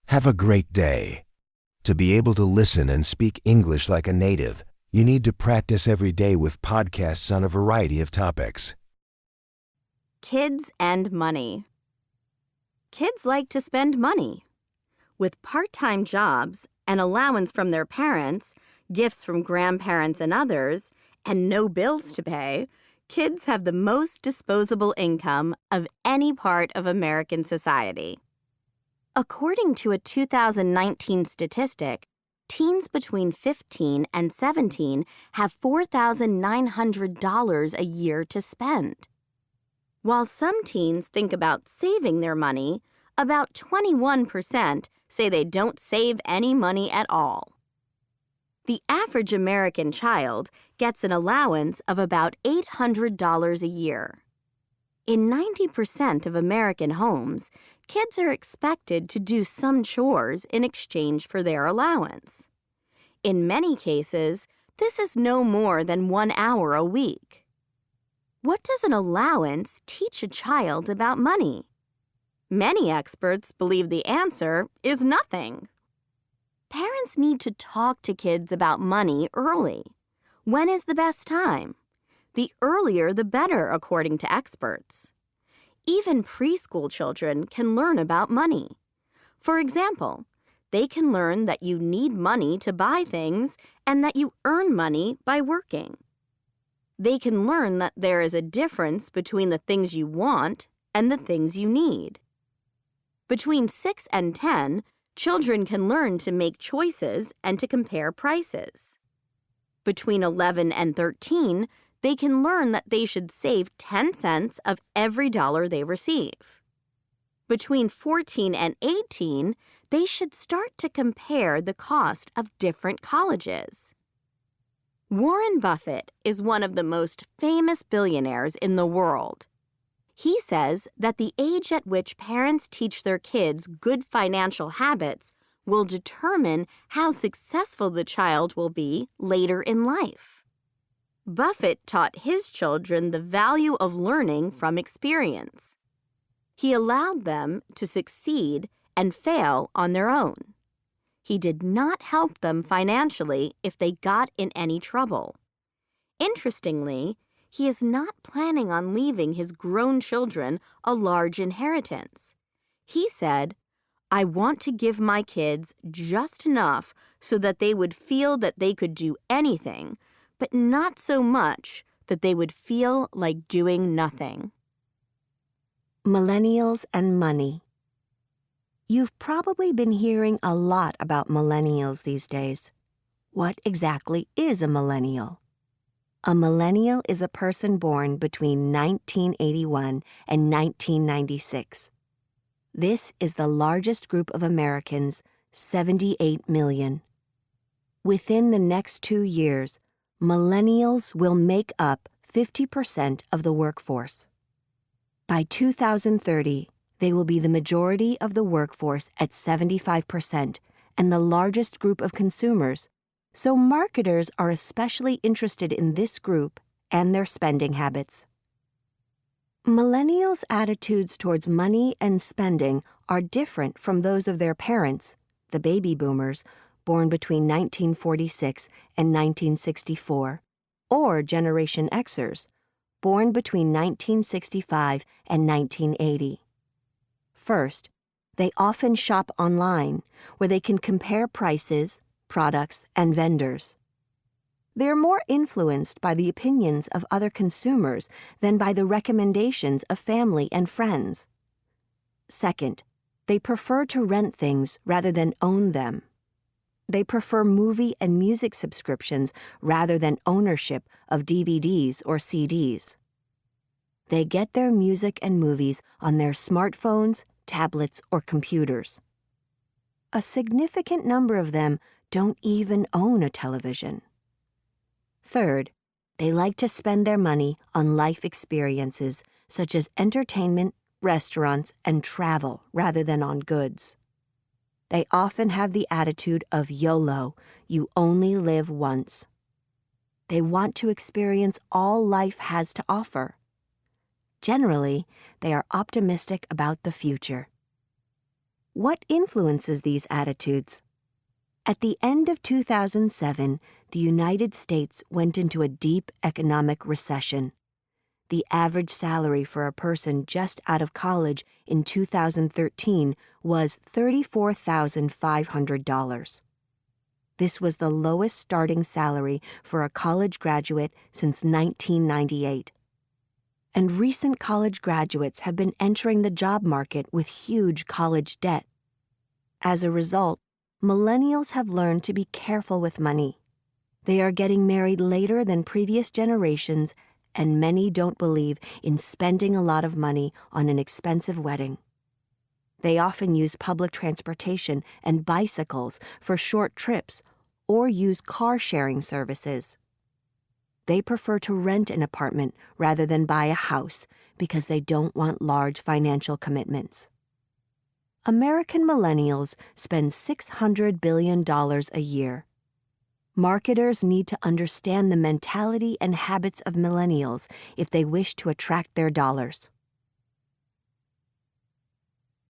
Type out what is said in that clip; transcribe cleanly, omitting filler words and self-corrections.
Have a great day. To be able to listen and speak English like a native, you need to practice every day with podcasts on a variety of topics. Kids and money. Kids like to spend money. With part-time jobs, an allowance from their parents, gifts from grandparents and others, and no bills to pay, kids have the most disposable income of any part of American society. According to a 2019 statistic, teens between 15 and 17 have $4,900 a year to spend. While some teens think about saving their money, about 21% say they don't save any money at all. The average American child gets an allowance of about $800 a year. In 90% of American homes, kids are expected to do some chores in exchange for their allowance. In many cases, this is no more than 1 hour a week. What does an allowance teach a child about money? Many experts believe the answer is nothing. Parents need to talk to kids about money early. When is the best time? The earlier the better, according to experts. Even preschool children can learn about money. For example, they can learn that you need money to buy things and that you earn money by working. They can learn that there is a difference between the things you want and the things you need. Between 6 and 10, children can learn to make choices and to compare prices. Between 11 and 13, they can learn that they should save 10 cents of every dollar they receive. Between 14 and 18, they should start to compare the cost of different colleges. Warren Buffett is one of the most famous billionaires in the world. He says that the age at which parents teach their kids good financial habits will determine how successful the child will be later in life. Buffett taught his children the value of learning from experience. He allowed them to succeed and fail on their own. He did not help them financially if they got in any trouble. Interestingly, he is not planning on leaving his grown children a large inheritance. He said, "I want to give my kids just enough so that they would feel that they could do anything, but not so much that they would feel like doing nothing." Millennials and money. You've probably been hearing a lot about millennials these days. What exactly is a millennial? A millennial is a person born between 1981 and 1996. This is the largest group of Americans, 78 million. Within the next 2 years, millennials will make up 50% of the workforce. By 2030, they will be the majority of the workforce at 75% and the largest group of consumers, so marketers are especially interested in this group and their spending habits. Millennials' attitudes towards money and spending are different from those of their parents, the baby boomers, born between 1946 and 1964, or Generation Xers, born between 1965 and 1980. First, they often shop online, where they can compare prices, products, and vendors. They're more influenced by the opinions of other consumers than by the recommendations of family and friends. Second, they prefer to rent things rather than own them. They prefer movie and music subscriptions rather than ownership of DVDs or CDs. They get their music and movies on their smartphones, tablets, or computers. A significant number of them don't even own a television. Third, they like to spend their money on life experiences such as entertainment, restaurants, and travel rather than on goods. They often have the attitude of YOLO, you only live once. They want to experience all life has to offer. Generally, they are optimistic about the future. What influences these attitudes? At the end of 2007, the United States went into a deep economic recession. The average salary for a person just out of college in 2013 was $34,500. This was the lowest starting salary for a college graduate since 1998. And recent college graduates have been entering the job market with huge college debt. As a result, millennials have learned to be careful with money. They are getting married later than previous generations, and many don't believe in spending a lot of money on an expensive wedding. They often use public transportation and bicycles for short trips or use car-sharing services. They prefer to rent an apartment rather than buy a house because they don't want large financial commitments. American millennials spend $600 billion a year. Marketers need to understand the mentality and habits of millennials if they wish to attract their dollars.